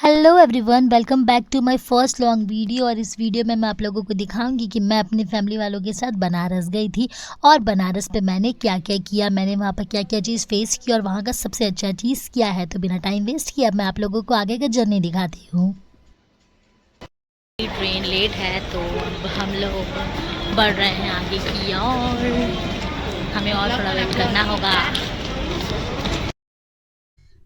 Hello everyone, welcome back to my first long video. और इस video में मैं आप लोगों को दिखाऊंगी कि मैं अपनी फैमिली वालों के साथ बनारस गई थी और बनारस पे मैंने क्या क्या किया, मैंने वहाँ पर क्या क्या चीज़ फेस की और वहाँ का सबसे अच्छा चीज़ क्या है। तो बिना टाइम वेस्ट किए अब मैं आप लोगों को आगे का जर्नी दिखाती हूँ। ट्रेन लेट है तो अब हम लोग बढ़ रहे हैं आगे की और हमें और थोड़ा वेट करना होगा।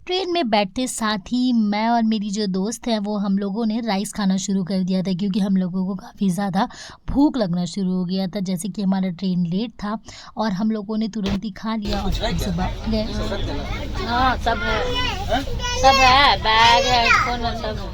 ट्रेन में बैठते साथ ही मैं और मेरी जो दोस्त है वो हम लोगों ने राइस खाना शुरू कर दिया था, क्योंकि हम लोगों को काफ़ी ज़्यादा भूख लगना शुरू हो गया था। जैसे कि हमारा ट्रेन लेट था और हम लोगों ने तुरंत ही खा लिया और हम सुबह गए। हाँ, सब है, सब है, बैग है, हेडफोन है, सब है।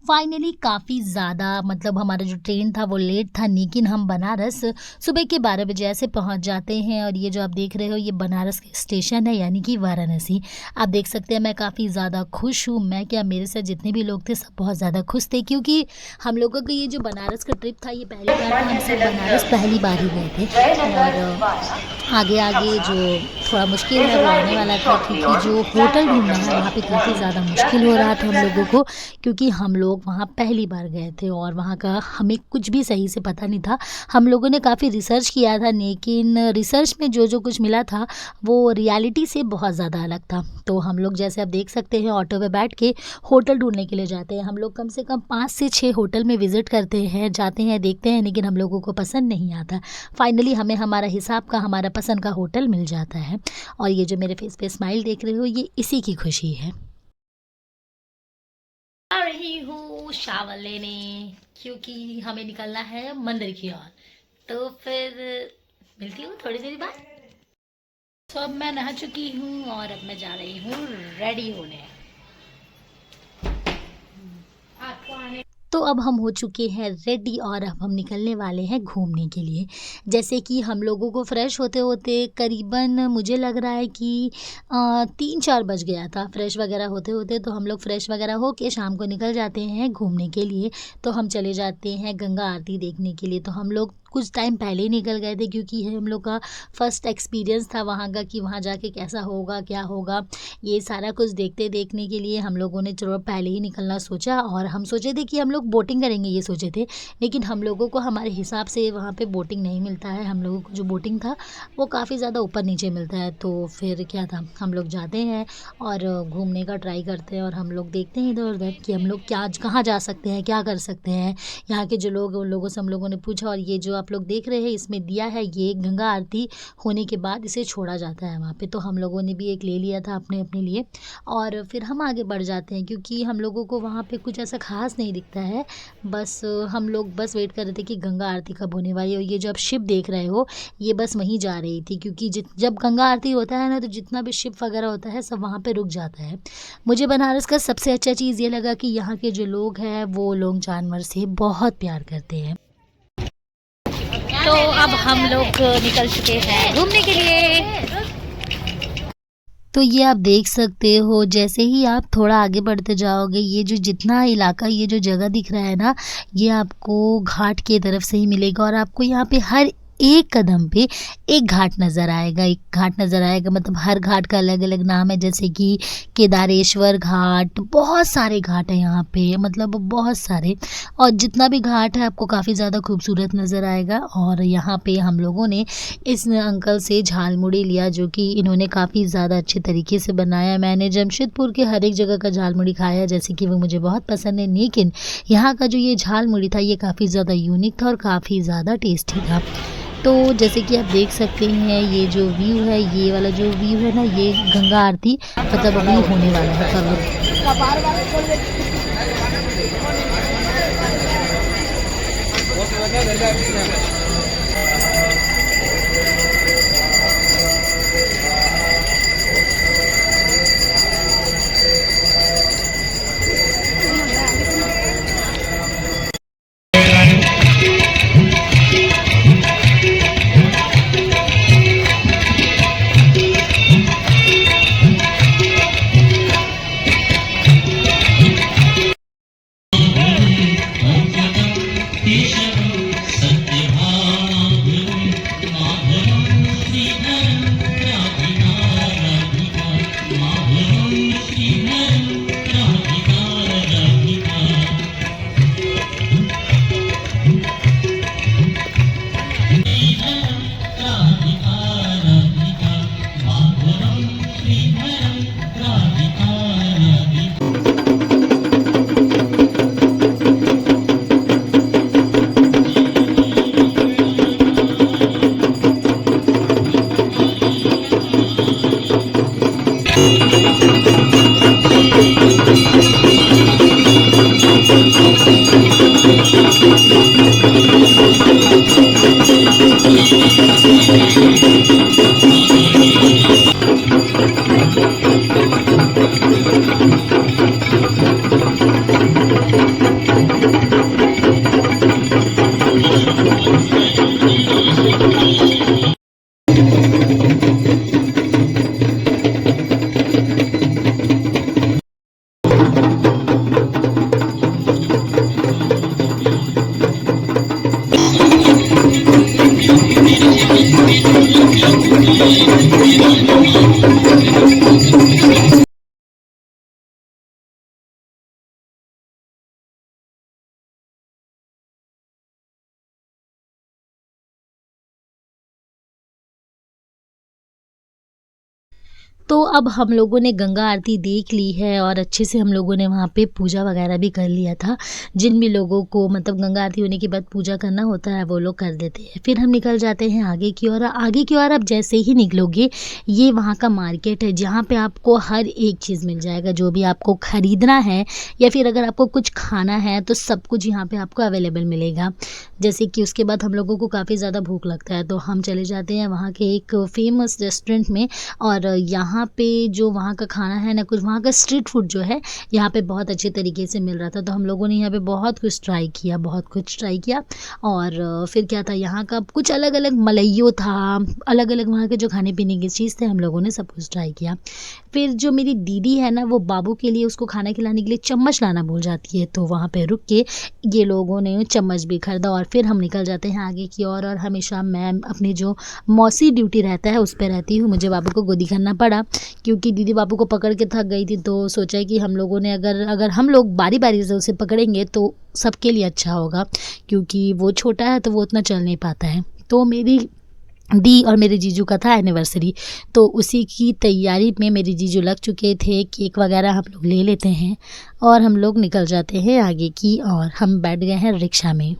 फाइनली काफ़ी ज़्यादा मतलब हमारा जो ट्रेन था वो लेट था, लेकिन हम बनारस सुबह के 12 बजे ऐसे पहुंच जाते हैं। और ये जो आप देख रहे हो ये बनारस स्टेशन है, यानी कि वाराणसी। आप देख सकते हैं मैं काफ़ी ज़्यादा खुश हूँ। मैं क्या, मेरे साथ जितने भी लोग थे सब बहुत ज़्यादा खुश थे, क्योंकि हम लोगों का ये जो बनारस का ट्रिप था ये पहली बार था। हम सब बनारस पहली बार ही गए थे और आगे आगे जो थोड़ा मुश्किल है वो आने वाला था, क्योंकि जो होटल ढूंढना है वहाँ पे काफ़ी ज़्यादा मुश्किल हो रहा था हम लोगों को, क्योंकि हम लोग वहाँ पहली बार गए थे और वहाँ का हमें कुछ भी सही से पता नहीं था। हम लोगों ने काफ़ी रिसर्च किया था, लेकिन रिसर्च में जो जो कुछ मिला था वो रियलिटी से बहुत ज़्यादा अलग था। तो हम लोग जैसे आप देख सकते हैं ऑटो में बैठ के होटल ढूंढने के लिए जाते हैं। हम लोग कम से कम 5 से 6 होटल में विज़िट करते हैं, जाते हैं, देखते हैं, लेकिन हम लोगों को पसंद नहीं आता। फाइनली हमें हमारा हिसाब का, हमारा पसंद का होटल मिल जाता है। और ये जो मेरे फेस पे स्माइल देख रहे हो ये इसी की खुशी है। आ रही हूँ शावर लेने, क्योंकि हमें निकलना है मंदिर की ओर। तो फिर मिलती हूँ थोड़ी देर बाद। तो अब मैं नहा चुकी हूँ और अब मैं जा रही हूँ रेडी होने। तो अब हम हो चुके हैं रेडी और अब हम निकलने वाले हैं घूमने के लिए। जैसे कि हम लोगों को फ्रेश होते होते करीबन मुझे लग रहा है कि 3-4 बज गया था फ्रेश वगैरह होते होते। तो हम लोग फ्रेश वगैरह होके शाम को निकल जाते हैं घूमने के लिए। तो हम चले जाते हैं गंगा आरती देखने के लिए। तो हम लोग कुछ टाइम पहले ही निकल गए थे, क्योंकि हम लोग का फर्स्ट एक्सपीरियंस था वहाँ का, कि वहाँ जाके कैसा होगा क्या होगा, ये सारा कुछ देखने के लिए हम लोगों ने चलो पहले ही निकलना सोचा। और हम सोचे थे कि हम लोग बोटिंग करेंगे, ये सोचे थे, लेकिन हम लोगों को हमारे हिसाब से वहाँ पे बोटिंग नहीं मिलता है। हम लोगों को जो बोटिंग था वो काफ़ी ज़्यादा ऊपर नीचे मिलता है। तो फिर क्या था, हम लोग जाते हैं और घूमने का ट्राई करते हैं और हम लोग देखते हैं इधर उधर कि हम लोग क्या कहाँ जा सकते हैं, क्या कर सकते हैं। यहाँ के जो लोग उन लोगों से हम लोगों ने पूछा, और ये जो आप लोग देख रहे हैं इसमें दिया है, ये गंगा आरती होने के बाद इसे छोड़ा जाता है वहाँ पे। तो हम लोगों ने भी एक ले लिया था अपने लिए और फिर हम आगे बढ़ जाते हैं, क्योंकि हम लोगों को वहाँ पे कुछ ऐसा खास नहीं दिखता है। बस हम लोग बस वेट कर रहे थे कि गंगा आरती कब होने वाली है। और ये जो आप शिप देख रहे हो ये बस वहीं जा रही थी, क्योंकि जब गंगा आरती होता है ना तो जितना भी शिप वगैरह होता है सब वहाँ पे रुक जाता है। मुझे बनारस का सबसे अच्छा चीज़ ये लगा कि यहाँ के जो लोग हैं वो लोग जानवर से बहुत प्यार करते हैं। तो अब हम लोग निकल चुके हैं घूमने के लिए। तो ये आप देख सकते हो, जैसे ही आप थोड़ा आगे बढ़ते जाओगे ये जो जितना इलाका, ये जो जगह दिख रहा है ना, ये आपको घाट की तरफ से ही मिलेगा। और आपको यहाँ पे हर एक कदम पे एक घाट नज़र आएगा, एक घाट नज़र आएगा। मतलब हर घाट का अलग अलग नाम है, जैसे कि केदारेश्वर घाट, बहुत सारे घाट हैं यहाँ पे, मतलब बहुत सारे। और जितना भी घाट है आपको काफ़ी ज़्यादा खूबसूरत नज़र आएगा। और यहाँ पे हम लोगों ने इस अंकल से झालमुड़ी लिया, जो कि इन्होंने काफ़ी ज़्यादा अच्छे तरीके से बनाया। मैंने जमशेदपुर के हर एक जगह का झालमुड़ी खाया, जैसे कि वो मुझे बहुत पसंद है, लेकिन यहाँ का जो ये झालमुड़ी था ये काफ़ी ज़्यादा यूनिक था और काफ़ी ज़्यादा टेस्टी था। तो जैसे कि आप देख सकते हैं ये जो व्यू है, ये वाला जो व्यू है ना, ये गंगा आरती मतलब अभी होने वाला है कब। तो अब हम लोगों ने गंगा आरती देख ली है और अच्छे से हम लोगों ने वहाँ पे पूजा वगैरह भी कर लिया था। जिन भी लोगों को मतलब गंगा आरती होने के बाद पूजा करना होता है वो लोग कर देते हैं। फिर हम निकल जाते हैं आगे की ओर। आगे की ओर आप जैसे ही निकलोगे ये वहाँ का मार्केट है जहाँ पे आपको हर एक चीज़ मिल जाएगा, जो भी आपको खरीदना है या फिर अगर आपको कुछ खाना है तो सब कुछ यहाँ पे आपको अवेलेबल मिलेगा। जैसे कि उसके बाद हम लोगों को काफ़ी ज़्यादा भूख लगता है तो हम चले जाते हैं वहाँ के एक फ़ेमस रेस्टोरेंट में। और यहाँ पे जो वहाँ का खाना है ना, कुछ वहाँ का स्ट्रीट फूड जो है यहाँ पे बहुत अच्छे तरीके से मिल रहा था। तो हम लोगों ने यहाँ पे बहुत कुछ ट्राई किया, बहुत कुछ ट्राई किया। और फिर क्या था, यहाँ का कुछ अलग-अलग मलइयो था, अलग-अलग वहाँ के जो खाने-पीने की चीज़ थे हम लोगों ने सब कुछ ट्राई किया। फिर जो मेरी दीदी है ना, वो बाबू के लिए उसको खाना खिलाने के लिए चम्मच लाना भूल जाती है, तो वहाँ पे रुक के ये लोगों ने चम्मच भी खरीदा और फिर हम निकल जाते हैं आगे की ओर। और हमेशा मैं अपनी जो मौसी ड्यूटी रहता है उस पे रहती हूँ। मुझे बाबू को गोदी करना पड़ा क्योंकि दीदी बाबू को पकड़ के थक गई थी, तो सोचा कि हम लोगों ने अगर अगर हम लोग बारी-बारी से उसे पकड़ेंगे तो सबके लिए अच्छा होगा, क्योंकि वो छोटा है तो वो उतना चल नहीं पाता है। तो मेरी दी और मेरे जीजू का था एनिवर्सरी, तो उसी की तैयारी में मेरे जीजू लग चुके थे। केक वगैरह हम लोग ले लेते हैं और हम लोग निकल जाते हैं आगे की ओर। हम बैठ गए हैं रिक्शा में।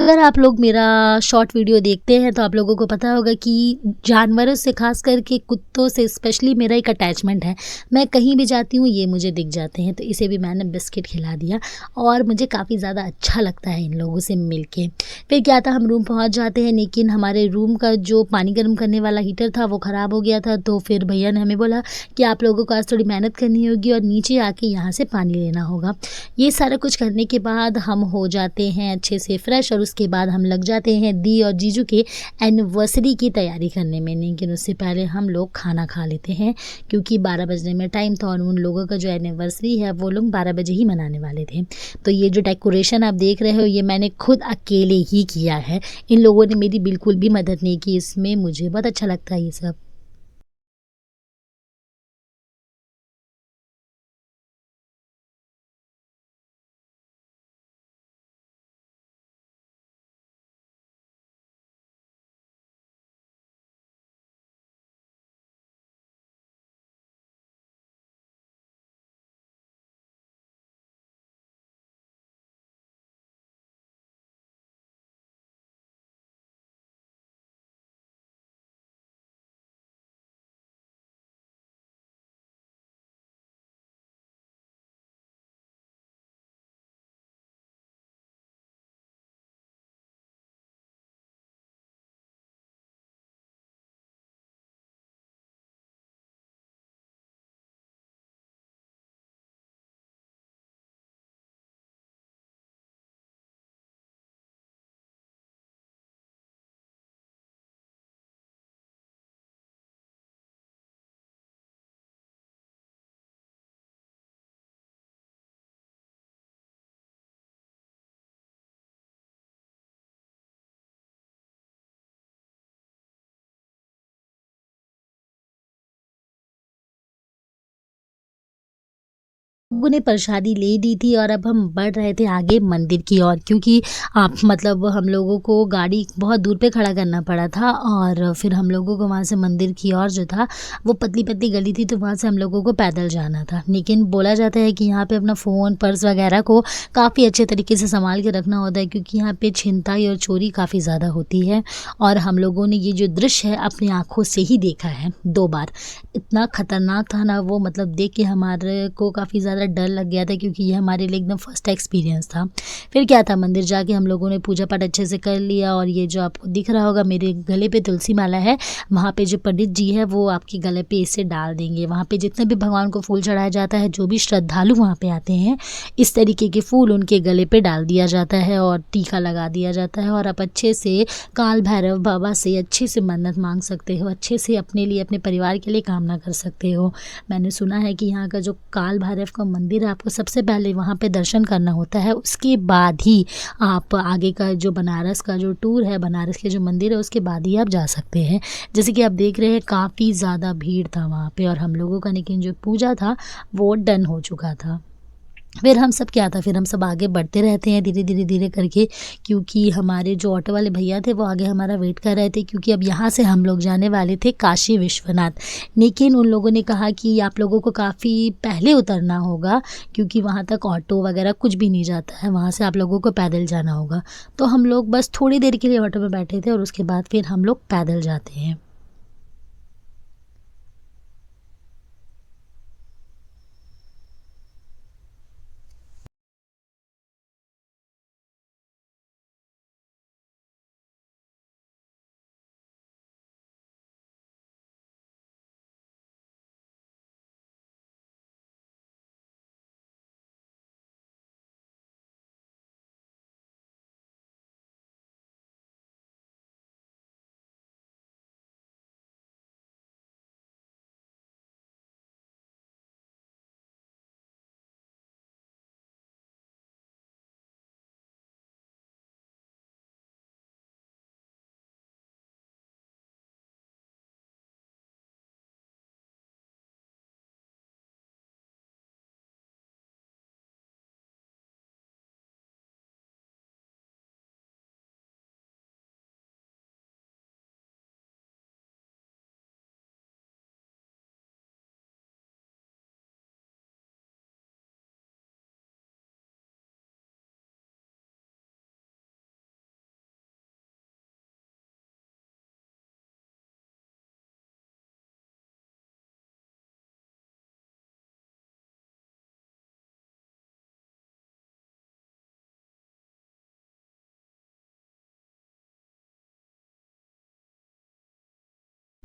अगर आप लोग मेरा शॉर्ट वीडियो देखते हैं तो आप लोगों को पता होगा कि जानवरों से ख़ास करके कुत्तों से स्पेशली मेरा एक अटैचमेंट है। मैं कहीं भी जाती हूँ ये मुझे दिख जाते हैं, तो इसे भी मैंने बिस्किट खिला दिया और मुझे काफ़ी ज़्यादा अच्छा लगता है इन लोगों से मिल के। फिर क्या था, हम रूम पहुँच जाते हैं लेकिन हमारे रूम का जो पानी गर्म करने वाला हीटर था वो ख़राब हो गया था। तो फिर भैया ने हमें बोला कि आप लोगों को आज थोड़ी मेहनत करनी होगी और नीचे आके यहाँ से पानी लेना होगा। ये सारा कुछ करने के बाद हम हो जाते हैं अच्छे से फ्रेश और उसके बाद हम लग जाते हैं दी और जीजू के एनिवर्सरी की तैयारी करने में। लेकिन उससे पहले हम लोग खाना खा लेते हैं क्योंकि 12 बजने में टाइम था और उन लोगों का जो एनिवर्सरी है वो लोग 12 बजे ही मनाने वाले थे। तो ये जो डेकोरेशन आप देख रहे हो ये मैंने खुद अकेले ही किया है। इन लोगों ने मेरी बिल्कुल भी मदद नहीं की इसमें। मुझे बहुत अच्छा लगता है ये सब। लोगों ने प्रसादी ले ली थी और अब हम बढ़ रहे थे आगे मंदिर की ओर, क्योंकि आप मतलब हम लोगों को गाड़ी बहुत दूर पे खड़ा करना पड़ा था और फिर हम लोगों को वहाँ से मंदिर की ओर जो था वो पतली पतली गली थी, तो वहाँ से हम लोगों को पैदल जाना था। लेकिन बोला जाता है कि यहाँ पे अपना फ़ोन पर्स वगैरह को काफ़ी अच्छे तरीके से संभाल के रखना होता है, क्योंकि यहाँ पे छिनताई और चोरी काफ़ी ज़्यादा होती है। और हम लोगों ने ये जो दृश्य है अपनी आँखों से ही देखा है 2 बार। इतना खतरनाक था ना वो, मतलब देख के हमारे को काफ़ी ज़्यादा ज़्यादा डर लग गया था क्योंकि ये हमारे लिए एकदम फर्स्ट एक्सपीरियंस था। फिर क्या था, मंदिर जाके हम लोगों ने पूजा पाठ अच्छे से कर लिया और ये जो आपको दिख रहा होगा मेरे गले पे तुलसी माला है, वहाँ पे जो पंडित जी है वो आपके गले पे इसे डाल देंगे। वहाँ पे जितने भी भगवान को फूल चढ़ाया जाता है, जो भी श्रद्धालु वहाँ पे आते हैं, इस तरीके के फूल उनके गले पे डाल दिया जाता है और टीका लगा दिया जाता है और आप अच्छे से काल भैरव बाबा से अच्छे से मन्नत मांग सकते हो, अच्छे से अपने लिए, अपने परिवार के लिए कामना कर सकते हो। मैंने सुना है कि यहाँ का जो काल भैरव का मंदिर है, आपको सबसे पहले वहाँ पे दर्शन करना होता है, उसके बाद ही आप आगे का जो बनारस का जो टूर है, बनारस के जो मंदिर है, उसके बाद ही आप जा सकते हैं। जैसे कि आप देख रहे हैं काफ़ी ज़्यादा भीड़ था वहाँ पे और हम लोगों का लेकिन जो पूजा था वो डन हो चुका था। फिर हम सब क्या था, फिर हम सब आगे बढ़ते रहते हैं धीरे धीरे धीरे करके, क्योंकि हमारे जो ऑटो वाले भैया थे वो आगे हमारा वेट कर रहे थे, क्योंकि अब यहाँ से हम लोग जाने वाले थे काशी विश्वनाथ। लेकिन उन लोगों ने कहा कि आप लोगों को काफ़ी पहले उतरना होगा, क्योंकि वहाँ तक ऑटो वगैरह कुछ भी नहीं जाता है, वहाँ से आप लोगों को पैदल जाना होगा। तो हम लोग बस थोड़ी देर के लिए ऑटो में बैठे थे और उसके बाद फिर हम लोग पैदल जाते हैं।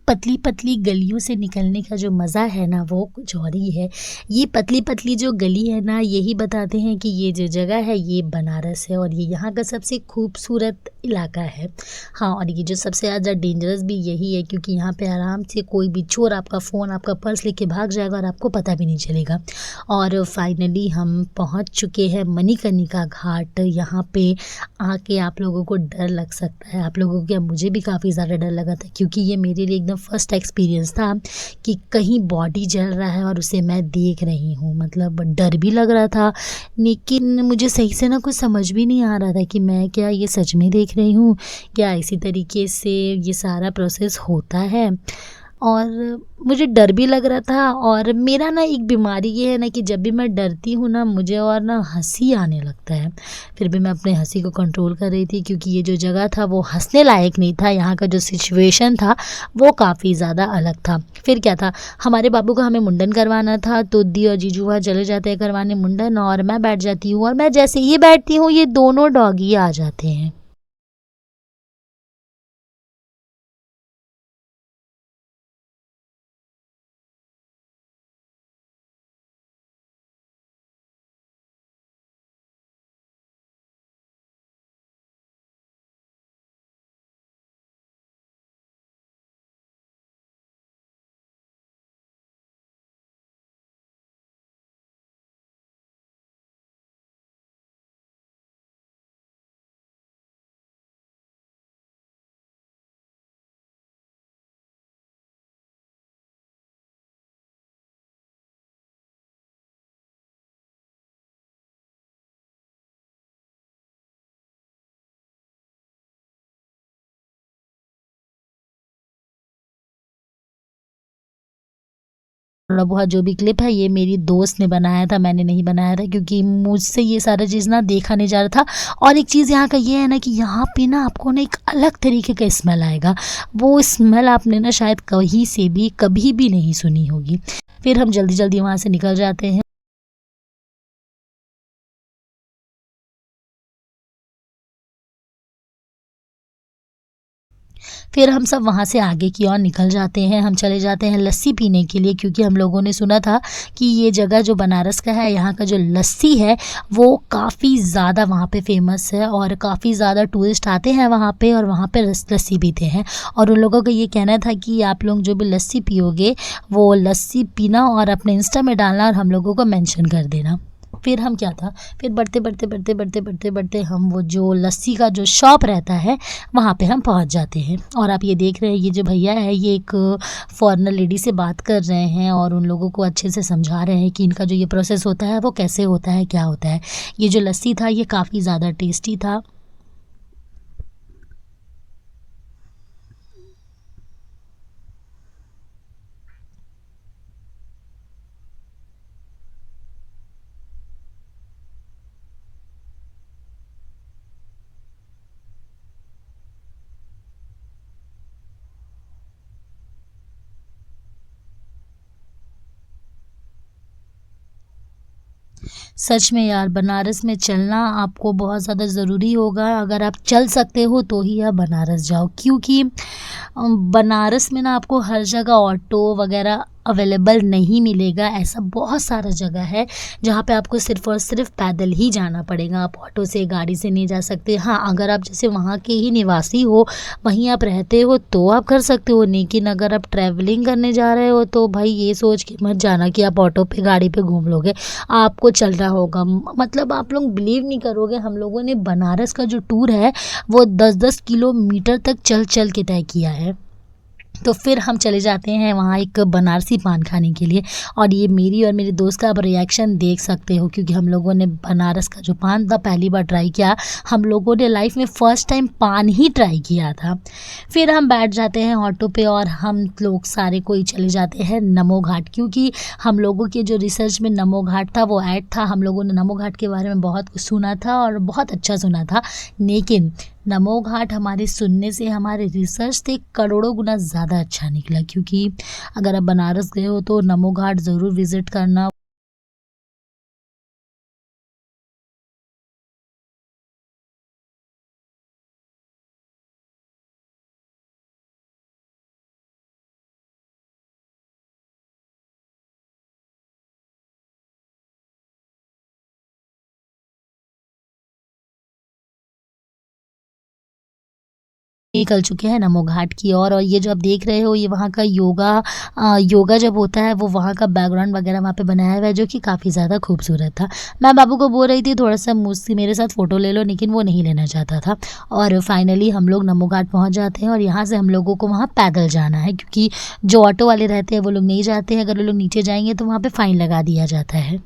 पतली पतली गलियों से निकलने का जो मज़ा है ना, वो कुछ और ही है। ये पतली पतली जो गली है ना, यही बताते हैं कि ये जो जगह है ये बनारस है और ये यहाँ का सबसे खूबसूरत इलाका है। हाँ, और ये जो सबसे ज़्यादा डेंजरस भी यही है, क्योंकि यहाँ पे आराम से कोई भी चोर आपका फ़ोन, आपका पर्स लेके भाग जाएगा और आपको पता भी नहीं चलेगा। और फाइनली हम पहुँच चुके हैं मणिकर्णिका घाट। यहाँ पे आके आप लोगों को डर लग सकता है, आप लोगों को क्या, मुझे भी काफ़ी ज़्यादा डर लगा था, क्योंकि ये मेरे लिए एकदम फर्स्ट एक्सपीरियंस था कि कहीं बॉडी जल रहा है और उसे मैं देख रही हूँ। मतलब डर भी लग रहा था, लेकिन मुझे सही से ना कुछ समझ भी नहीं आ रहा था कि मैं क्या ये सच में देख रही हूँ, क्या इसी तरीके से ये सारा प्रोसेस होता है। और मुझे डर भी लग रहा था। और मेरा ना एक बीमारी ये है ना कि जब भी मैं डरती हूँ ना, मुझे और ना हंसी आने लगता है। फिर भी मैं अपने हंसी को कंट्रोल कर रही थी, क्योंकि ये जो जगह था वो हंसने लायक नहीं था। यहाँ का जो सिचुएशन था वो काफ़ी ज़्यादा अलग था। फिर क्या था, हमारे बाबू का हमें मुंडन करवाना था, तो दी और जीजू वहाँ चले जाते हैं करवाने मुंडन, और मैं बैठ जाती हूँ, और मैं जैसे ही बैठती हूँ ये दोनों डॉगी आ जाते हैं। थोड़ा बहुत जो भी क्लिप है ये मेरी दोस्त ने बनाया था, मैंने नहीं बनाया था, क्योंकि मुझसे ये सारा चीज़ ना देखा नहीं जा रहा था। और एक चीज़ यहाँ का ये है ना कि यहाँ पे ना आपको ना एक अलग तरीके का स्मेल आएगा। वो स्मेल आपने ना शायद कहीं से भी कभी भी नहीं सुनी होगी। फिर हम जल्दी जल्दी वहाँ से निकल जाते हैं। फिर हम सब वहाँ से आगे की ओर निकल जाते हैं। हम चले जाते हैं लस्सी पीने के लिए, क्योंकि हम लोगों ने सुना था कि ये जगह जो बनारस का है, यहाँ का जो लस्सी है वो काफ़ी ज़्यादा वहाँ पे फ़ेमस है और काफ़ी ज़्यादा टूरिस्ट आते हैं वहाँ पे और वहाँ पे लस्सी पीते हैं। और उन लोगों का ये कहना था कि आप लोग जो भी लस्सी पियोगे वो लस्सी पीना और अपने इंस्टा में डालना और हम लोगों को मेंशन कर देना। फिर हम क्या था, फिर बढ़ते हम वो जो लस्सी का जो शॉप रहता है वहाँ पे हम पहुँच जाते हैं। और आप ये देख रहे हैं, ये जो भैया है ये एक फॉरेनर लेडी से बात कर रहे हैं और उन लोगों को अच्छे से समझा रहे हैं कि इनका जो ये प्रोसेस होता है वो कैसे होता है, क्या होता है। ये जो लस्सी था ये काफ़ी ज़्यादा टेस्टी था। सच में यार, बनारस में चलना आपको बहुत ज़्यादा ज़रूरी होगा। अगर आप चल सकते हो तो ही आप बनारस जाओ, क्योंकि बनारस में ना आपको हर जगह ऑटो वगैरह अवेलेबल नहीं मिलेगा। ऐसा बहुत सारा जगह है जहाँ पे आपको सिर्फ़ और सिर्फ पैदल ही जाना पड़ेगा। आप ऑटो से, गाड़ी से नहीं जा सकते। हाँ, अगर आप जैसे वहाँ के ही निवासी हो, वहीं आप रहते हो तो आप कर सकते हो, लेकिन अगर आप ट्रैवलिंग करने जा रहे हो तो भाई ये सोच के मत जाना कि आप ऑटो पे, गाड़ी पे घूम लोगे। आपको चलना होगा। मतलब आप लोग बिलीव नहीं करोगे, हम लोगों ने बनारस का जो टूर है वो 10-10 किलोमीटर तक चल के तय किया है। तो फिर हम चले जाते हैं वहाँ एक बनारसी पान खाने के लिए। और ये मेरी और मेरे दोस्त का आप रिएक्शन देख सकते हो, क्योंकि हम लोगों ने बनारस का जो पान था पहली बार ट्राई किया। हम लोगों ने लाइफ में फ़र्स्ट टाइम पान ही ट्राई किया था। फिर हम बैठ जाते हैं ऑटो पे और हम लोग सारे कोई चले जाते हैं नमो घाट, क्योंकि हम लोगों के जो रिसर्च में नमो घाट था वो ऐड था। हम लोगों ने नमो घाट के बारे में बहुत कुछ सुना था और बहुत अच्छा सुना था, लेकिन नमो घाट हमारे सुनने से, हमारे रिसर्च से करोड़ों गुना ज़्यादा अच्छा निकला। क्योंकि अगर आप बनारस गए हो तो नमो घाट ज़रूर विज़िट करना। निकल चुके हैं नमो घाट की ओर। और ये जो आप देख रहे हो ये वहाँ का योगा जब होता है वो वहाँ का बैकग्राउंड वगैरह वहाँ पे बनाया हुआ है, जो कि काफ़ी ज़्यादा खूबसूरत था। मैं बाबू को बोल रही थी थोड़ा-सा मुझसे मेरे साथ फ़ोटो ले लो, लेकिन वो नहीं लेना चाहता था। और फाइनली हम लोग नमो घाट पहुँच जाते हैं और यहाँ से हम लोगों को वहाँ पैदल जाना है, क्योंकि जो ऑटो वाले रहते हैं वो लोग नहीं जाते हैं। अगर वो लोग नीचे जाएँगे तो वहाँ पे फ़ाइन लगा दिया जाता है।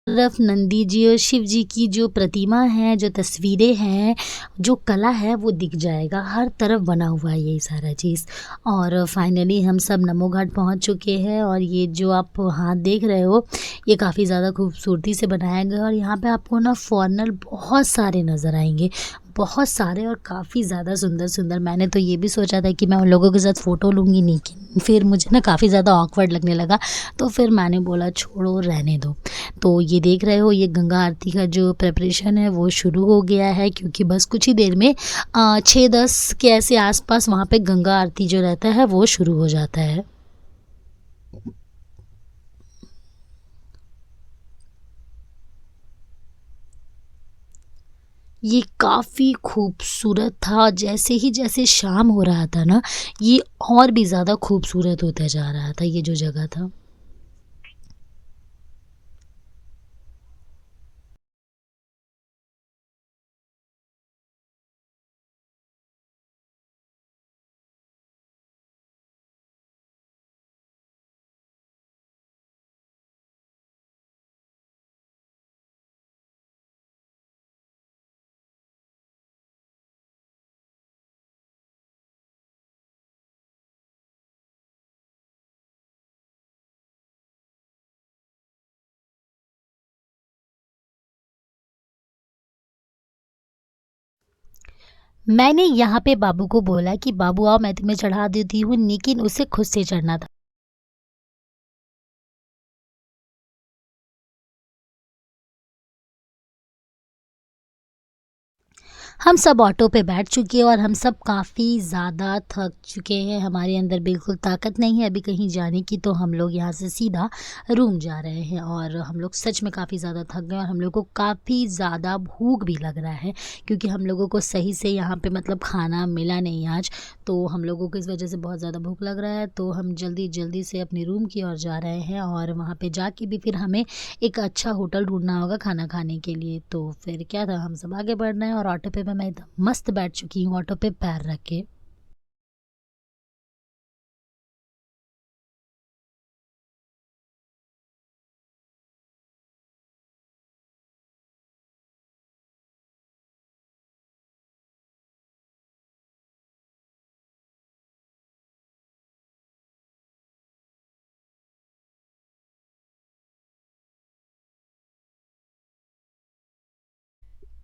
तरफ नंदी जी और शिव जी की जो प्रतिमा है, जो तस्वीरें हैं, जो कला है वो दिख जाएगा। हर तरफ बना हुआ है ये सारा चीज़। और फाइनली हम सब नमो घाट पहुँच चुके हैं और ये जो आप हाथ देख रहे हो ये काफ़ी ज़्यादा खूबसूरती से बनाया गया है। और यहाँ पे आपको ना फॉरेनर बहुत सारे नज़र आएँगे, बहुत सारे और काफ़ी ज़्यादा सुंदर-सुंदर। मैंने तो ये भी सोचा था कि मैं उन लोगों के साथ फ़ोटो लूँगी, लेकिन फिर मुझे ना काफ़ी ज़्यादा ऑकवर्ड लगने लगा, तो फिर मैंने बोला छोड़ो, रहने दो। तो ये देख रहे हो ये गंगा आरती का जो प्रिपरेशन है वो शुरू हो गया है, क्योंकि बस कुछ ही देर में 6-10 के ऐसे आस-पास वहाँ पे गंगा आरती जो रहता है वो शुरू हो जाता है। ये काफ़ी खूबसूरत था। जैसे शाम हो रहा था ना, ये और भी ज़्यादा खूबसूरत होता जा रहा था, ये जो जगह था। मैंने यहाँ पे बाबू को बोला कि बाबू आओ मैं तुम्हें चढ़ा देती हूँ, लेकिन उसे खुद से चढ़ना था। हम सब ऑटो पे बैठ चुके हैं और हम सब काफ़ी ज़्यादा थक चुके हैं, हमारे अंदर बिल्कुल ताकत नहीं है अभी कहीं जाने की, तो हम लोग यहाँ से सीधा रूम जा रहे हैं और हम लोग सच में काफ़ी ज़्यादा थक गए और हम लोग को काफ़ी ज़्यादा भूख भी लग रहा है, क्योंकि हम लोगों को सही से यहाँ पे मतलब खाना मिला नहीं आज। तो हम लोगों को इस वजह से बहुत ज़्यादा भूख लग रहा है, तो हम जल्दी-जल्दी से अपने रूम की ओर जा रहे हैं और वहाँ पे जाके भी फिर हमें एक अच्छा होटल ढूँढना होगा खाना खाने के लिए। तो फिर क्या था, हम सब आगे बढ़ रहे हैं और ऑटो पे मैं एकदम मस्त बैठ चुकी हूँ ऑटो पे पैर रख के।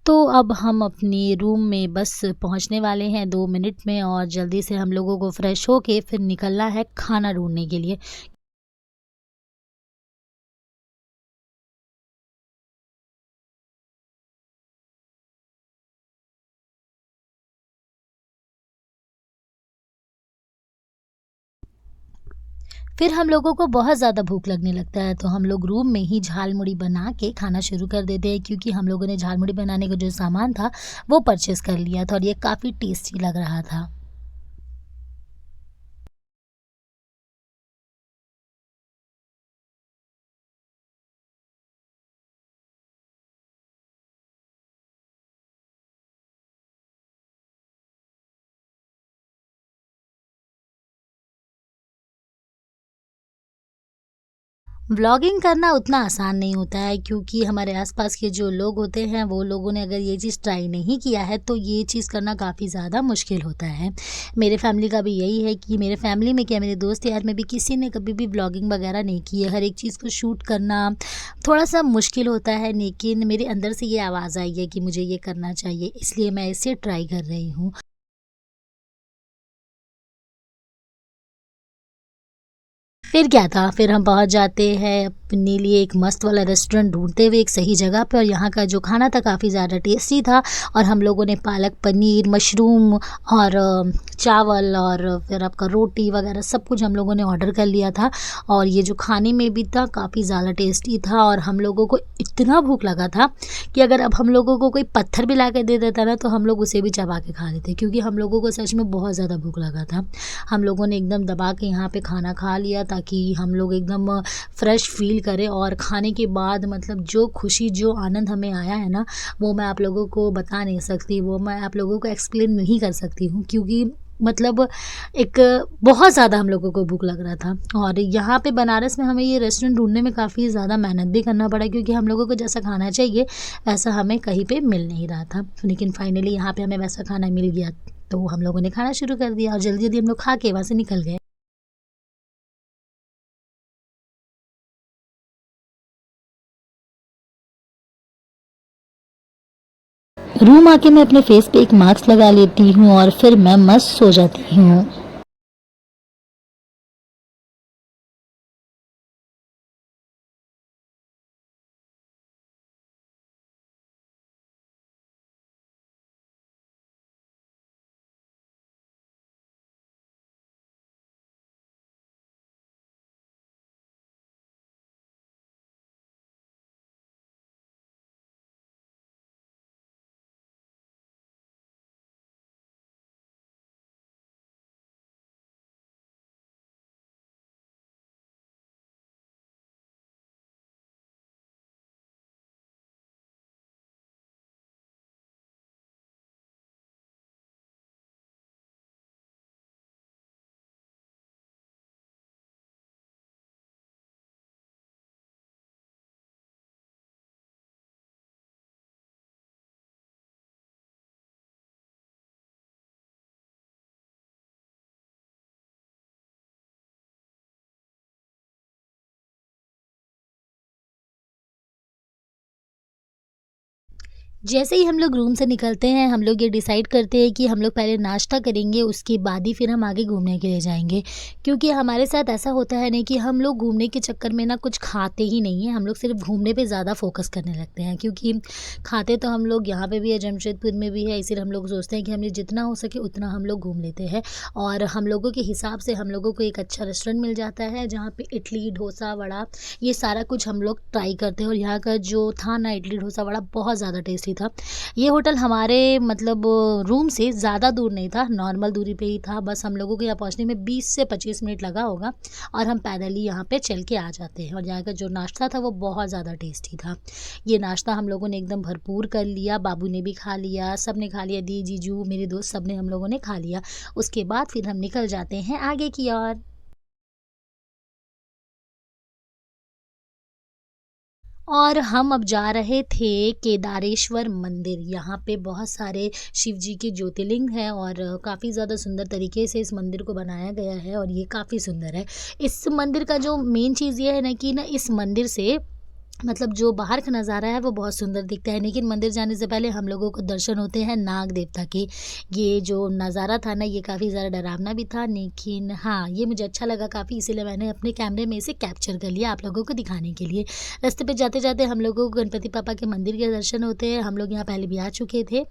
तो अब हम अपने रूम में बस पहुँचने वाले हैं 2 मिनट में और जल्दी से हम लोगों को फ्रेश होके फिर निकलना है खाना ढूँढने के लिए। फिर हम लोगों को बहुत ज़्यादा भूख लगने लगता है, तो हम लोग रूम में ही झालमुड़ी बना के खाना शुरू कर देते हैं, क्योंकि हम लोगों ने झालमुड़ी बनाने का जो सामान था, वो परचेज़ कर लिया था और ये काफ़ी टेस्टी लग रहा था। व्लॉगिंग करना उतना आसान नहीं होता है, क्योंकि हमारे आसपास के जो लोग होते हैं वो लोगों ने अगर ये चीज़ ट्राई नहीं किया है तो ये चीज़ करना काफ़ी ज़्यादा मुश्किल होता है। मेरे फैमिली का भी यही है कि मेरे फैमिली में क्या, मेरे दोस्त यार में भी किसी ने कभी भी व्लॉगिंग वगैरह नहीं की है। हर एक चीज़ को शूट करना थोड़ा-सा मुश्किल होता है, लेकिन मेरे अंदर से ये आवाज़ आई है कि मुझे ये करना चाहिए, इसलिए मैं इसे ट्राई कर रही हूँ। फिर क्या था, फिर हम पहुँच जाते हैं अपने लिए एक मस्त वाला रेस्टोरेंट ढूँढते हुए एक सही जगह पे, और यहाँ का जो खाना था काफ़ी ज़्यादा टेस्टी था और हम लोगों ने पालक पनीर, मशरूम और चावल और फिर आपका रोटी वग़ैरह सब कुछ हम लोगों ने ऑर्डर कर लिया था। और ये जो खाने में भी था काफ़ी ज़्यादा टेस्टी था और हम लोगों को इतना भूख लगा था कि अगर अब हम लोगों को कोई पत्थर भी ला के दे देता ना, तो हम लोग उसे भी चबा के खा लेते, क्योंकि हम लोगों को सच में बहुत ज़्यादा भूख लगा था। हम लोगों ने एकदम दबा के यहाँ पे खाना खा लिया ताकि हम लोग एकदम फ्रेश फ़ील करें, और खाने के बाद मतलब जो खुशी, जो आनंद हमें आया है ना, वो मैं आप लोगों को बता नहीं सकती, वो मैं आप लोगों को एक्सप्लेन नहीं कर सकती हूँ, क्योंकि मतलब एक बहुत ज़्यादा हम लोगों को भूख लग रहा था। और यहाँ पे बनारस में हमें ये रेस्टोरेंट ढूँढने में काफ़ी ज़्यादा मेहनत भी करना पड़ा, क्योंकि हम लोगों को जैसा खाना चाहिए वैसा हमें कहीं पे मिल नहीं रहा था। लेकिन फाइनली यहाँ पे हमें वैसा खाना मिल गया, तो हम लोगों ने खाना शुरू कर दिया और जल्दी-जल्दी हम लोग खा के वहाँ से निकल गए। रूम आके मैं अपने फेस पे एक मास्क लगा लेती हूँ और फिर मैं मस्त सो जाती हूँ। जैसे ही हम लोग रूम से निकलते हैं, हम लोग ये डिसाइड करते हैं कि हम लोग पहले नाश्ता करेंगे, उसके बाद ही फिर हम आगे घूमने के लिए जाएँगे। क्योंकि हमारे साथ ऐसा होता है ना कि हम लोग घूमने के चक्कर में ना कुछ खाते ही नहीं हैं, हम लोग सिर्फ़ घूमने पे ज़्यादा फ़ोकस करने लगते हैं। क्योंकि खाते तो हम लोग यहाँ पे भी है, जमशेदपुर में भी है, इसीलिए हम लोग सोचते हैं कि हमें जितना हो सके उतना हम लोग घूम लेते हैं। और हम लोगों के हिसाब से हम लोगों को एक अच्छा रेस्टोरेंट मिल जाता है, जहाँ पे इडली, डोसा, वड़ा ये सारा कुछ हम लोग ट्राई करते हैं। और यहाँ का जो था ना इडली, डोसा, वड़ा बहुत ज़्यादा टेस्टी था। ये होटल हमारे मतलब रूम से ज़्यादा दूर नहीं था, नॉर्मल दूरी पे ही था। बस हम लोगों को यहाँ पहुँचने में 20 से 25 मिनट लगा होगा और हम पैदल ही यहाँ पे चल के आ जाते हैं। और यहाँ का जो नाश्ता था वो बहुत ज़्यादा टेस्टी था। ये नाश्ता हम लोगों ने एकदम भरपूर कर लिया, बाबू ने भी खा लिया, सब ने खा लिया, दी, जीजू, मेरे दोस्त सब ने हम लोगों ने खा लिया। उसके बाद फिर हम निकल जाते हैं आगे की ओर। और हम अब जा रहे थे केदारेश्वर मंदिर। यहाँ पे बहुत सारे शिव जी के ज्योतिर्लिंग हैं और काफ़ी ज़्यादा सुंदर तरीके से इस मंदिर को बनाया गया है और ये काफ़ी सुंदर है। इस मंदिर का जो मेन चीज़ ये है ना कि ना इस मंदिर से मतलब जो बाहर का नज़ारा है वो बहुत सुंदर दिखता है, लेकिन मंदिर जाने से पहले हम लोगों को दर्शन होते हैं नाग देवता के। ये जो नज़ारा था ना ये काफ़ी ज़्यादा डरावना भी था, लेकिन हाँ, ये मुझे अच्छा लगा काफ़ी, इसीलिए मैंने अपने कैमरे में इसे कैप्चर कर लिया आप लोगों को दिखाने के लिए। रास्ते पे जाते-जाते हम लोगों को गणपति पापा के मंदिर के दर्शन होते हैं, हम लोग यहाँ पहले भी आ चुके थे।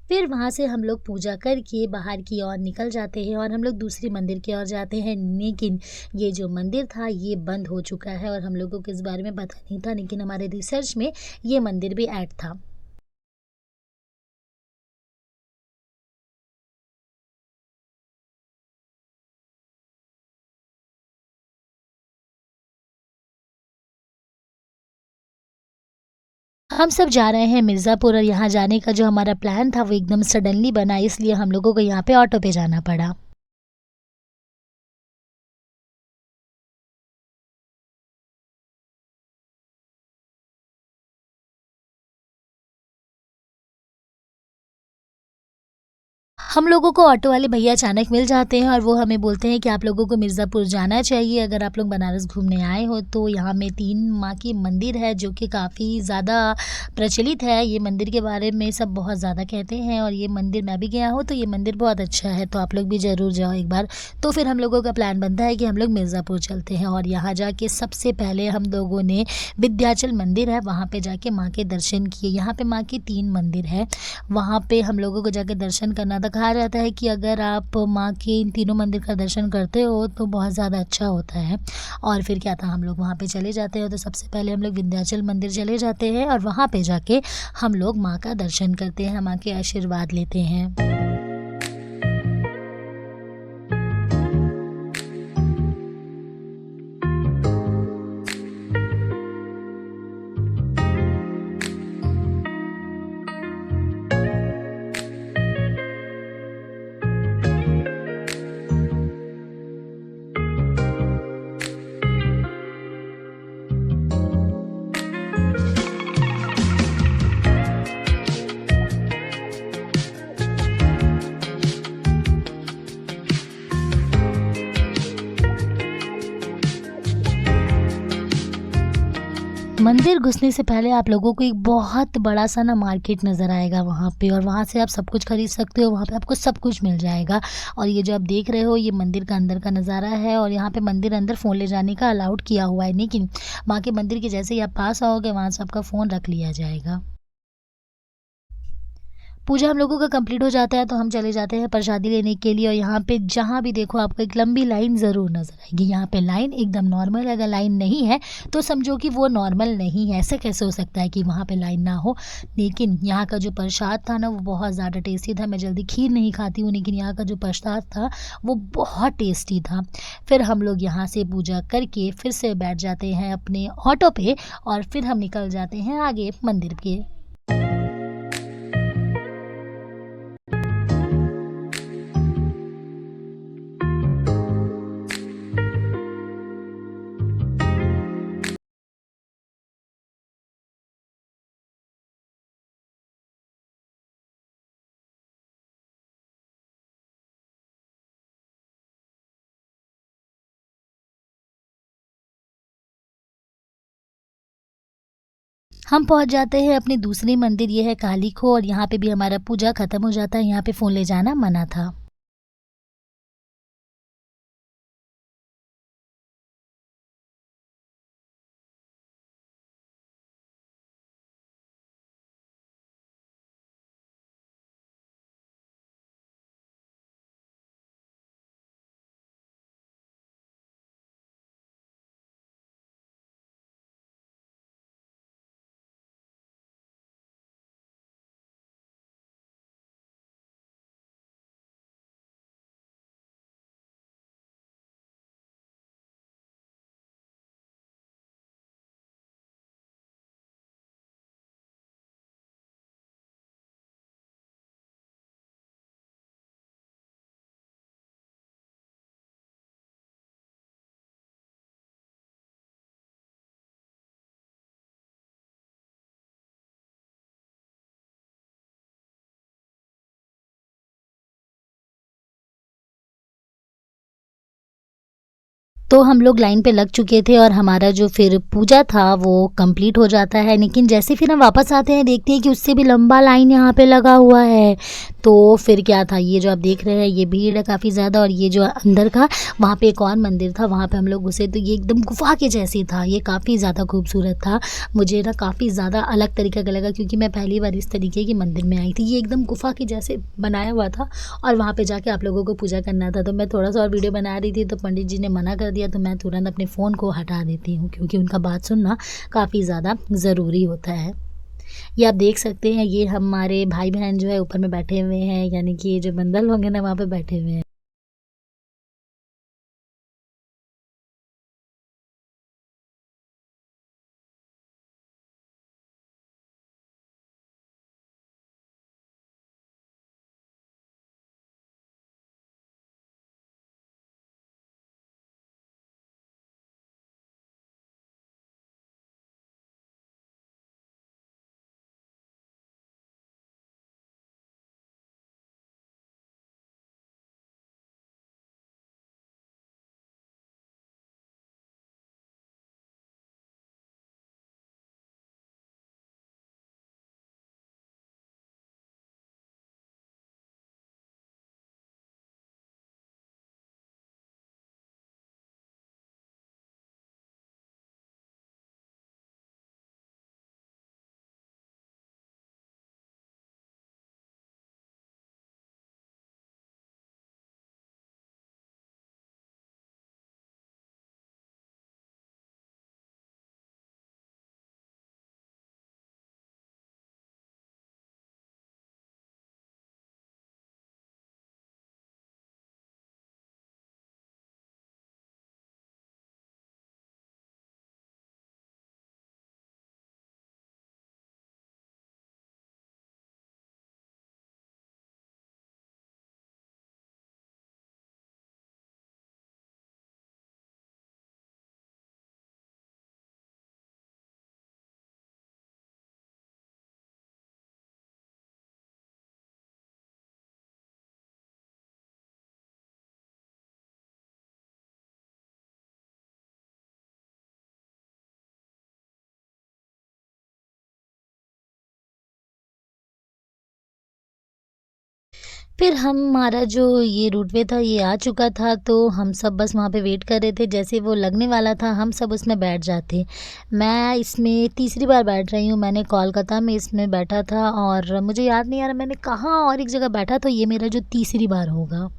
फिर वहाँ से हम लोग पूजा करके बाहर की ओर निकल जाते हैं और हम लोग दूसरे मंदिर की ओर जाते हैं। लेकिन ये जो मंदिर था ये बंद हो चुका है और हम लोगों को इस बारे में पता नहीं था, लेकिन हमारे रिसर्च में ये मंदिर भी ऐड था। हम सब जा रहे हैं मिर्ज़ापुर और यहाँ जाने का जो हमारा प्लान था वो एकदम सडनली बना, इसलिए हम लोगों को यहाँ पे ऑटो पे जाना पड़ा। हम लोगों को ऑटो वाले भैया अचानक मिल जाते हैं और वो हमें बोलते हैं कि आप लोगों को मिर्ज़ापुर जाना चाहिए। अगर आप लोग बनारस घूमने आए हो तो यहाँ में 3 माँ की मंदिर है जो कि काफ़ी ज़्यादा प्रचलित है। ये मंदिर के बारे में सब बहुत ज़्यादा कहते हैं और ये मंदिर मैं भी गया हूँ तो ये मंदिर बहुत अच्छा है, तो आप लोग भी ज़रूर जाओ एक बार। तो फिर हम लोगों का प्लान बनता है कि हम लोग मिर्ज़ापुर चलते हैं और यहाँ जाके सबसे पहले हम लोगों ने विंध्याचल मंदिर है वहाँ पे जाके माँ के दर्शन किए। यहाँ पे माँ के 3 मंदिर है, वहाँ पे हम लोगों को जाके दर्शन करना था। कहा जाता है कि अगर आप माँ के इन तीनों मंदिर का दर्शन करते हो तो बहुत ज़्यादा अच्छा होता है। और फिर क्या था, हम लोग वहाँ पे चले जाते हैं तो सबसे पहले हम लोग विंध्याचल मंदिर चले जाते हैं और वहाँ पे जाके हम लोग माँ का दर्शन करते हैं, माँ के आशीर्वाद लेते हैं। मंदिर घुसने से पहले आप लोगों को एक बहुत बड़ा-सा ना मार्केट नज़र आएगा वहाँ पे, और वहाँ से आप सब कुछ खरीद सकते हो, वहाँ पे आपको सब कुछ मिल जाएगा। और ये जो आप देख रहे हो, ये मंदिर का अंदर का नज़ारा है, और यहाँ पे मंदिर अंदर फ़ोन ले जाने का अलाउड किया हुआ है, लेकिन वहाँ के मंदिर के जैसे ही आप पास आओगे, वहाँ से आपका फ़ोन रख लिया जाएगा। पूजा हम लोगों का कंप्लीट हो जाता है तो हम चले जाते हैं प्रसादी लेने के लिए, और यहाँ पे जहाँ भी देखो आपको एक लंबी लाइन ज़रूर नज़र आएगी। यहाँ पे लाइन एकदम नॉर्मल है, अगर लाइन नहीं है तो समझो कि वो नॉर्मल नहीं है। ऐसे कैसे हो सकता है कि वहाँ पे लाइन ना हो। लेकिन यहाँ का जो प्रसाद था ना, वो बहुत ज़्यादा टेस्टी था। मैं जल्दी खीर नहीं खाती हूँ, लेकिन यहाँ का जो प्रसाद था वो बहुत टेस्टी था। फिर हम लोग यहाँ से पूजा करके फिर से बैठ जाते हैं अपने ऑटो पे, और फिर हम निकल जाते हैं आगे मंदिर के। हम पहुँच जाते हैं अपने दूसरे मंदिर, ये है काली खो, और यहाँ पे भी हमारा पूजा खत्म हो जाता है। यहाँ पे फ़ोन ले जाना मना था। तो हम लोग लाइन पे लग चुके थे, और हमारा जो फिर पूजा था वो कंप्लीट हो जाता है। लेकिन जैसे फिर हम वापस आते हैं, देखते हैं कि उससे भी लंबा लाइन यहाँ पे लगा हुआ है। तो फिर क्या था, ये जो आप देख रहे हैं ये भीड़ है काफ़ी ज़्यादा, और ये जो अंदर का वहाँ पे एक और मंदिर था, वहाँ पे हम लोग घुसे तो ये एकदम गुफ़ा के जैसे था। ये काफ़ी ज़्यादा खूबसूरत था। मुझे ना काफ़ी ज़्यादा अलग तरीके का लगा, क्योंकि मैं पहली बार इस तरीके के मंदिर में आई थी। ये एकदम गुफ़ा के जैसे बनाया हुआ था, और वहाँ पे जाके आप लोगों को पूजा करना था। तो मैं थोड़ा-सा और वीडियो बना रही थी, तो पंडित जी ने मना कर दिया, तो मैं तुरंत अपने फ़ोन को हटा देती हूँ, क्योंकि उनका बात सुनना काफ़ी ज़्यादा ज़रूरी होता है। ये आप देख सकते हैं, ये हमारे भाई-बहन जो है ऊपर में बैठे हुए हैं, यानी कि ये जो बंदर लोग हैं ना, वहाँ पे बैठे हुए हैं। फिर हमारा जो ये रूटवे था ये आ चुका था, तो हम सब बस वहाँ पे वेट कर रहे थे। जैसे वो लगने वाला था हम सब उसमें बैठ जाते। मैं इसमें तीसरी बार बैठ रही हूँ, मैंने कोलकाता में इसमें बैठा था और मुझे याद नहीं आ रहा मैंने कहाँ और एक जगह बैठा, तो ये मेरा जो तीसरी बार होगा।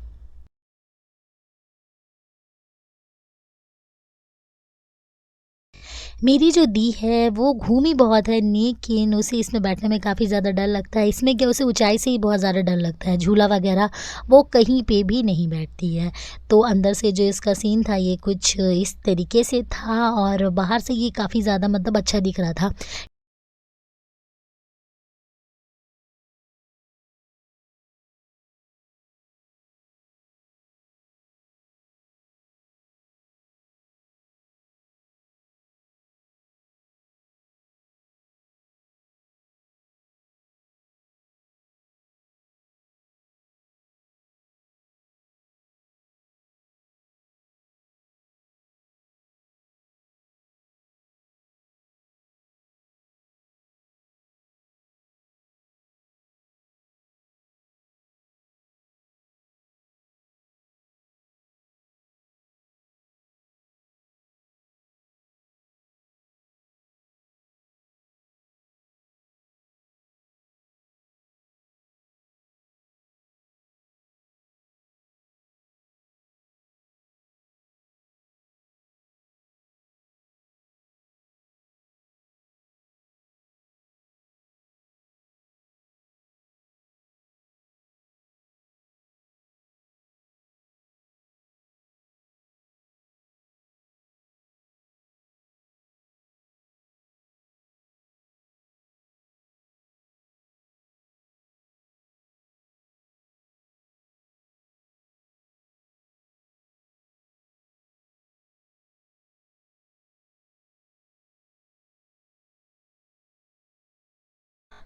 मेरी जो दी है वो घूमी बहुत है, लेकिन उसे इसमें बैठने में काफ़ी ज़्यादा डर लगता है। इसमें क्या उसे ऊँचाई से ही बहुत ज़्यादा डर लगता है, झूला वगैरह वो कहीं पे भी नहीं बैठती है। तो अंदर से जो इसका सीन था ये कुछ इस तरीके से था और बाहर से ये काफ़ी ज़्यादा मतलब अच्छा दिख रहा था।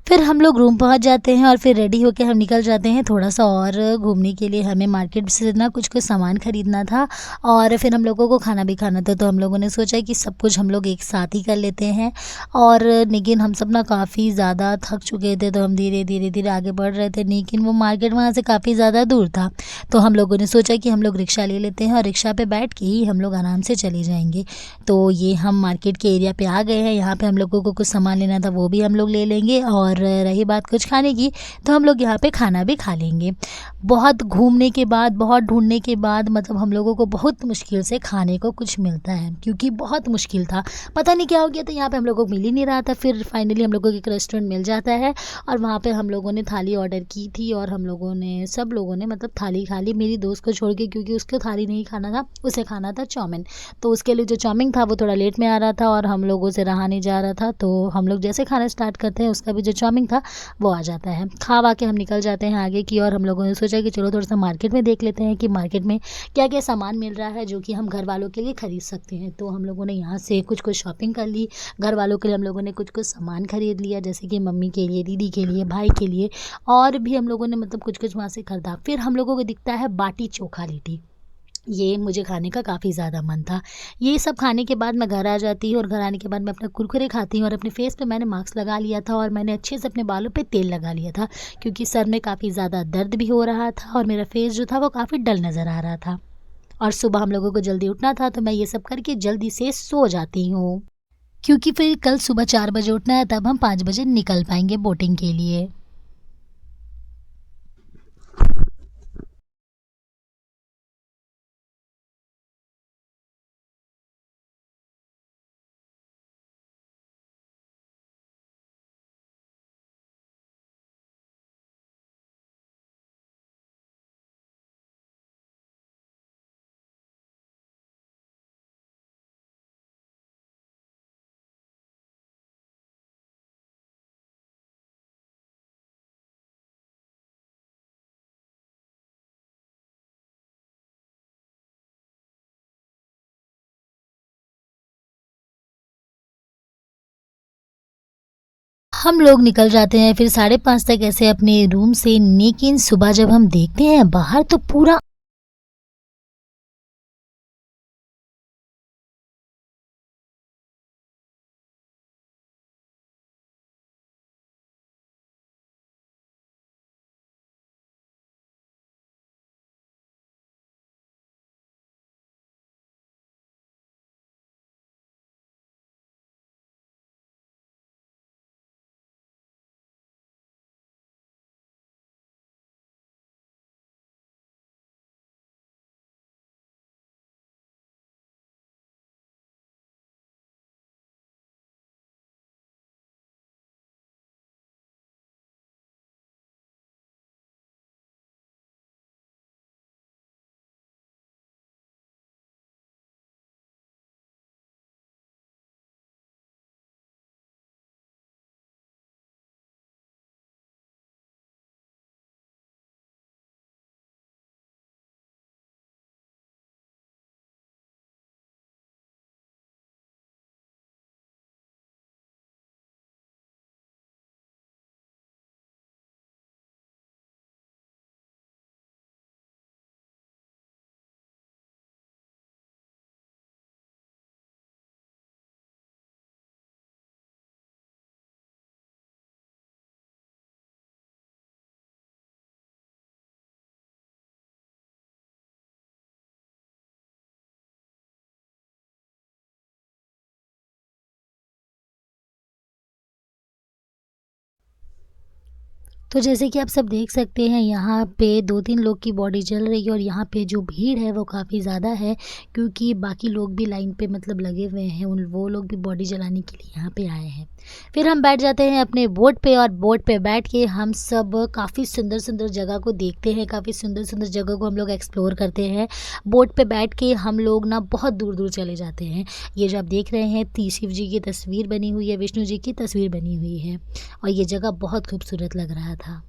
फिर हम लोग रूम पहुँच जाते हैं और फिर रेडी होके हम निकल जाते हैं थोड़ा-सा और घूमने के लिए। हमें मार्केट से ना कुछ-कुछ सामान खरीदना था और फिर हम लोगों को खाना भी खाना था, तो हम लोगों ने सोचा कि सब कुछ हम लोग एक साथ ही कर लेते हैं। और लेकिन हम सब ना काफ़ी ज़्यादा थक चुके थे, तो हम धीरे-धीरे आगे बढ़ रहे थे, लेकिन वो मार्केट वहाँ से काफ़ी ज़्यादा दूर था। तो हम लोगों ने सोचा कि हम लोग रिक्शा ले लेते हैं और रिक्शा पे बैठ के ही हम लोग आराम से चले जाएँगे। तो ये हम मार्केट के एरिया पे आ गए हैं, यहाँ पे हम लोगों को कुछ सामान लेना था वो भी हम लोग ले लेंगे और रही बात कुछ खाने की, तो हम लोग यहाँ पे खाना भी खा लेंगे। बहुत घूमने के बाद, बहुत ढूँढने के बाद मतलब हम लोगों को बहुत मुश्किल से खाने को कुछ मिलता है, क्योंकि बहुत मुश्किल था। पता नहीं क्या हो गया था, यहाँ पे हम लोगों को मिल ही नहीं रहा था। फिर फाइनली हम लोगों को एक रेस्टोरेंट मिल जाता है और वहाँ पे हम लोगों ने थाली ऑर्डर की थी और हम लोगों ने सब लोगों ने मतलब थाली खा ली, मेरी दोस्त को छोड़ के, क्योंकि उसको थाली नहीं खाना था, उसे खाना था चाउमीन। तो उसके लिए जो चाउमीन था वो थोड़ा लेट में आ रहा था और हम लोगों से रहा नहीं जा रहा था, तो हम लोग जैसे खाना स्टार्ट करते हैं उसका भी जो चाउमीन था वो आ जाता है। खा वा के हम निकल जाते हैं आगे की और हम लोगों ने सोचा कि चलो थोड़ा-सा मार्केट में देख लेते हैं कि मार्केट में क्या-क्या सामान मिल रहा है जो कि हम घर वालों के लिए खरीद सकते हैं। तो हम लोगों ने यहाँ से कुछ-कुछ शॉपिंग कर ली। घर वालों के लिए हम लोगों ने कुछ-कुछ सामान खरीद लिया, जैसे कि मम्मी के लिए, दीदी के लिए, भाई के लिए, और भी हम लोगों ने मतलब कुछ-कुछ वहाँ से खरीदा। फिर हम लोगों को दिखता है बाटी चोखा लिट्टी। ये मुझे खाने का काफ़ी ज़्यादा मन था। ये सब खाने के बाद मैं घर आ जाती हूँ और घर आने के बाद मैं अपना कुरकुरे खाती हूँ और अपने फ़ेस पे मैंने मास्क लगा लिया था और मैंने अच्छे से अपने बालों पे तेल लगा लिया था, क्योंकि सर में काफ़ी ज़्यादा दर्द भी हो रहा था और मेरा फ़ेस जो था वो काफ़ी डल नज़र आ रहा था। और सुबह हम लोगों को जल्दी उठना था, तो मैं ये सब करके जल्दी से सो जाती हूँ, क्योंकि फिर कल सुबह 4 बजे उठना है, तब हम 5 बजे निकल पाएँगे बोटिंग के लिए। हम लोग निकल जाते हैं फिर 5:30 तक ऐसे अपने रूम से, लेकिन सुबह जब हम देखते हैं बाहर तो पूरा तो जैसे कि आप सब देख सकते हैं यहाँ पे 2-3 लोग की बॉडी जल रही है और यहाँ पे जो भीड़ है वो काफ़ी ज़्यादा है, क्योंकि बाकी लोग भी लाइन पे मतलब लगे हुए हैं, उन वो लोग भी बॉडी जलाने के लिए यहाँ पे आए हैं। फिर हम बैठ जाते हैं अपने बोट पे और बोट पे बैठ के हम सब काफ़ी सुंदर-सुंदर जगह को देखते हैं, काफ़ी सुंदर-सुंदर जगह को हम लोग एक्सप्लोर करते हैं। बोट पे बैठ के हम लोग ना बहुत दूर-दूर चले जाते हैं। ये जो आप देख रहे हैं शिव जी की तस्वीर बनी हुई है, विष्णु जी की तस्वीर बनी हुई है और ये जगह बहुत खूबसूरत लग रहा था।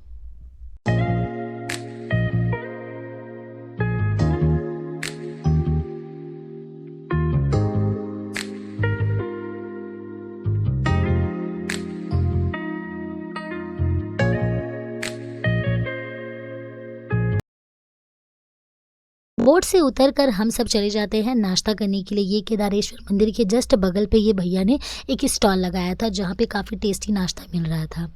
बोट से उतरकर हम सब चले जाते हैं नाश्ता करने के लिए। ये केदारेश्वर मंदिर के जस्ट बगल पे ये भैया ने एक स्टॉल लगाया था जहाँ पे काफ़ी टेस्टी नाश्ता मिल रहा था।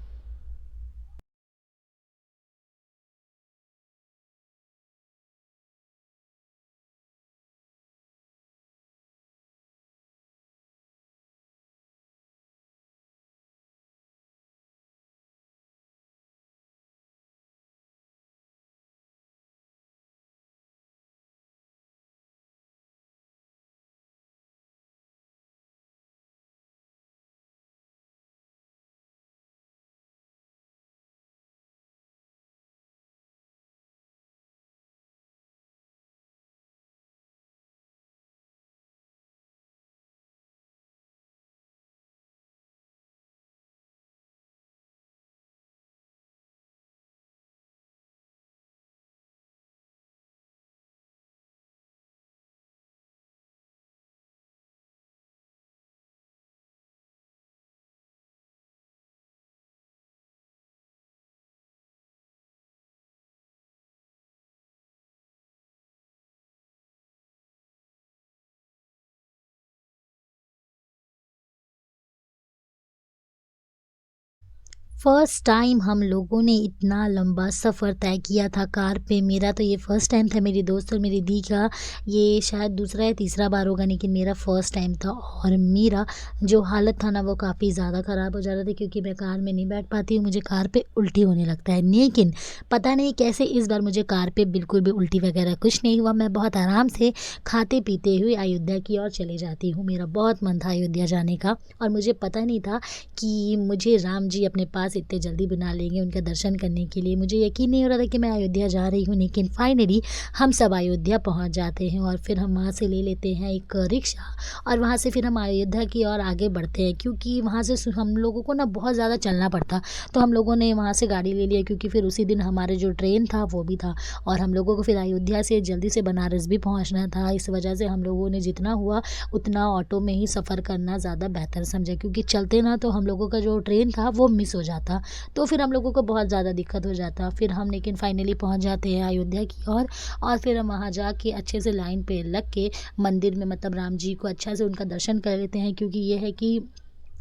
फर्स्ट टाइम हम लोगों ने इतना लंबा सफ़र तय किया था कार पे। मेरा तो ये फर्स्ट टाइम था, मेरी दोस्त और मेरी दी का ये शायद दूसरा या तीसरा बार होगा, लेकिन मेरा फर्स्ट टाइम था और मेरा जो हालत था ना वो काफ़ी ज़्यादा ख़राब हो जा रहा था, क्योंकि मैं कार में नहीं बैठ पाती हूँ, मुझे कार पे उल्टी होने लगता है। लेकिन पता नहीं कैसे इस बार मुझे कार पे बिल्कुल भी उल्टी वगैरह कुछ नहीं हुआ। मैं बहुत आराम से खाते-पीते हुए अयोध्या की ओर चली जाती हूँ। मेरा बहुत मन था अयोध्या जाने का और मुझे पता नहीं था कि मुझे राम जी अपने पास इतने जल्दी बुला लेंगे उनके दर्शन करने के लिए। मुझे यकीन नहीं हो रहा था कि मैं अयोध्या जा रही हूँ, लेकिन फाइनली हम सब अयोध्या पहुँच जाते हैं और फिर हम वहाँ से ले लेते हैं एक रिक्शा और वहाँ से फिर हम अयोध्या की ओर आगे बढ़ते हैं, क्योंकि वहाँ से हम लोगों को ना बहुत ज़्यादा चलना पड़ता। तो हम लोगों ने वहाँ से गाड़ी ले लिया, क्योंकि फिर उसी दिन हमारे जो ट्रेन था वो भी था और हम लोगों को फिर अयोध्या से जल्दी से बनारस भी पहुँचना था। इस वजह से हम लोगों ने जितना हुआ उतना ऑटो में ही सफ़र करना ज़्यादा बेहतर समझा, क्योंकि चलते ना तो हम लोगों का जो ट्रेन था वो मिस हो जाता, तो फिर हम लोगों को बहुत ज़्यादा दिक्कत हो जाता। फिर हम लेकिन फाइनली पहुंच जाते हैं अयोध्या की ओर और फिर हम वहाँ जाके अच्छे से लाइन पे लग के मंदिर में मतलब राम जी को अच्छा से उनका दर्शन कर लेते हैं, क्योंकि ये है कि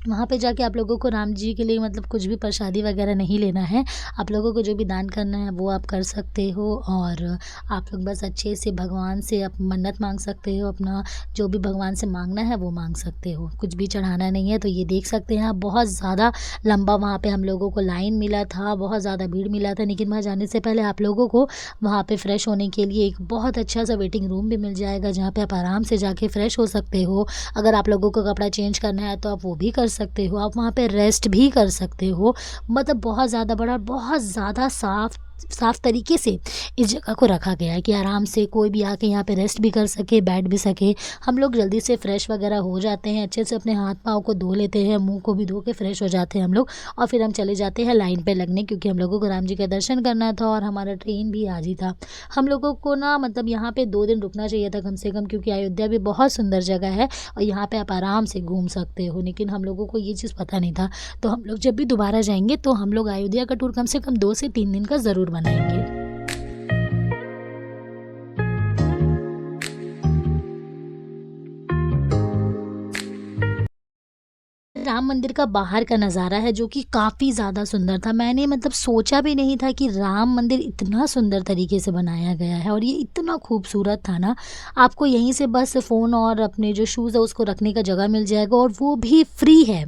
वहाँ पे जाके आप लोगों को राम जी के लिए मतलब कुछ भी प्रसादी वगैरह नहीं लेना है। आप लोगों को जो भी दान करना है वो आप कर सकते हो और आप लोग बस अच्छे से भगवान से आप मन्नत माँग सकते हो, अपना जो भी भगवान से माँगना है वो माँग सकते हो। कुछ भी चढ़ाना नहीं है। तो ये देख सकते हैं आप, बहुत ज़्यादा लंबा वहाँ पे हम लोगों को लाइन मिला था, बहुत ज़्यादा भीड़ मिला था, लेकिन वहाँ जाने से पहले आप लोगों को वहाँ पे फ्रेश होने के लिए एक बहुत अच्छा सा वेटिंग रूम भी मिल जाएगा, जहाँ पे आप आराम से जाके फ्रेश हो सकते हो। अगर आप लोगों को कपड़ा चेंज करना है तो आप वो भी कर सकते हो, आप वहाँ पे रेस्ट भी कर सकते हो। मतलब बहुत ज़्यादा बड़ा, बहुत ज़्यादा साफ़ तरीके से इस जगह को रखा गया है कि आराम से कोई भी आके यहाँ पे रेस्ट भी कर सके, बैठ भी सके। हम लोग जल्दी से फ्रेश वगैरह हो जाते हैं, अच्छे से अपने हाथ-पाँव को धो लेते हैं, मुँह को भी धो के फ्रेश हो जाते हैं हम लोग और फिर हम चले जाते हैं लाइन पे लगने, क्योंकि हम लोगों को राम जी का दर्शन करना था और हमारा ट्रेन भी आज ही था। हम लोगों को ना मतलब यहाँ पे 2 दिन रुकना चाहिए था कम से कम, क्योंकि अयोध्या भी बहुत सुंदर जगह है और यहाँ पे आप आराम से घूम सकते हो, लेकिन हम लोगों को ये चीज़ पता नहीं था। तो हम लोग जब भी दोबारा जाएँगे तो हम लोग अयोध्या का टूर कम से कम 2 से 3 दिन का ज़रूर बनाएँगे। राम मंदिर का बाहर का नज़ारा है जो कि काफ़ी ज़्यादा सुंदर था। मैंने मतलब सोचा भी नहीं था कि राम मंदिर इतना सुंदर तरीके से बनाया गया है और ये इतना खूबसूरत था ना, आपको यहीं से बस फ़ोन और अपने जो शूज़ है उसको रखने का जगह मिल जाएगा और वो भी फ्री है।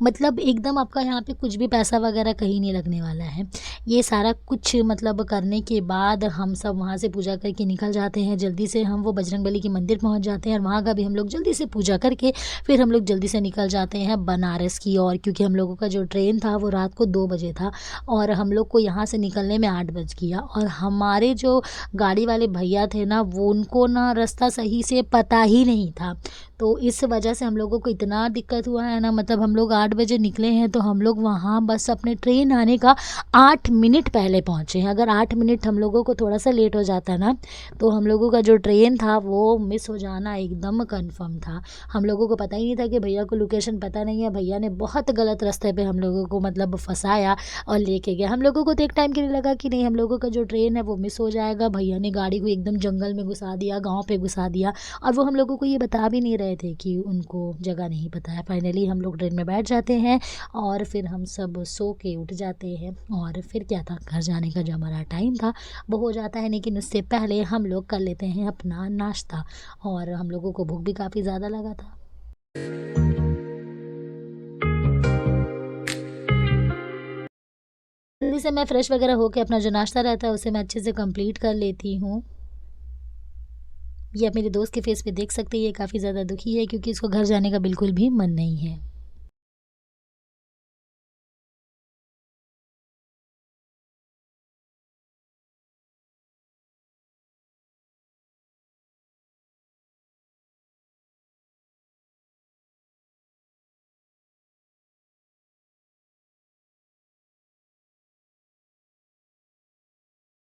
मतलब एकदम आपका यहाँ पे कुछ भी पैसा वगैरह कहीं नहीं लगने वाला है। ये सारा कुछ मतलब करने के बाद हम सब वहाँ से पूजा करके निकल जाते हैं। जल्दी से हम वो बजरंगबली के मंदिर पहुँच जाते हैं और वहाँ का भी हम लोग जल्दी से पूजा करके फिर हम लोग जल्दी से निकल जाते हैं बनारस की ओर, क्योंकि हम लोगों का जो ट्रेन था वो रात को 2 बजे था और हम लोग को यहाँ से निकलने में 8 बज गया। और हमारे जो गाड़ी वाले भैया थे ना, वो उनको ना रास्ता सही से पता ही नहीं था। तो इस वजह से हम लोगों को इतना दिक्कत हुआ है ना, मतलब हम लोग 8 बजे निकले हैं तो हम लोग वहाँ बस अपने ट्रेन आने का 8 मिनट पहले पहुँचे हैं। अगर 8 मिनट हम लोगों को थोड़ा सा लेट हो जाता ना, तो हम लोगों का जो ट्रेन था वो मिस हो जाना एकदम कन्फर्म था। हम लोगों को पता ही नहीं था कि भैया को लोकेशन पता नहीं है। भैया ने बहुत गलत रास्ते पे हम लोगों को मतलब फँसाया और लेके गया। हम लोगों को तो एक टाइम के लिए लगा कि नहीं, हम लोगों का जो ट्रेन है वो मिस हो जाएगा। भैया ने गाड़ी को एकदम जंगल में घुसा दिया, गाँव पे घुसा दिया और वो हम लोगों को ये बता भी नहीं रहे थे कि उनको जगह नहीं पता है। फाइनली हम लोग ट्रेन में बैठ जाते हैं और फिर हम सब सो के उठ जाते हैं और फिर क्या था, घर जाने का जो हमारा टाइम था वो हो जाता है। लेकिन उससे पहले हम लोग कर लेते हैं अपना नाश्ता और हम लोगों को भूख भी काफ़ी ज़्यादा लगा था। जल्दी से मैं फ्रेश वगैरह होके अपना जो नाश्ता रहता है उसे मैं अच्छे से कंप्लीट कर लेती हूँ। ये आप मेरे दोस्त के फेस पे देख सकते हैं, ये काफ़ी ज़्यादा दुखी है क्योंकि इसको घर जाने का बिल्कुल भी मन नहीं है।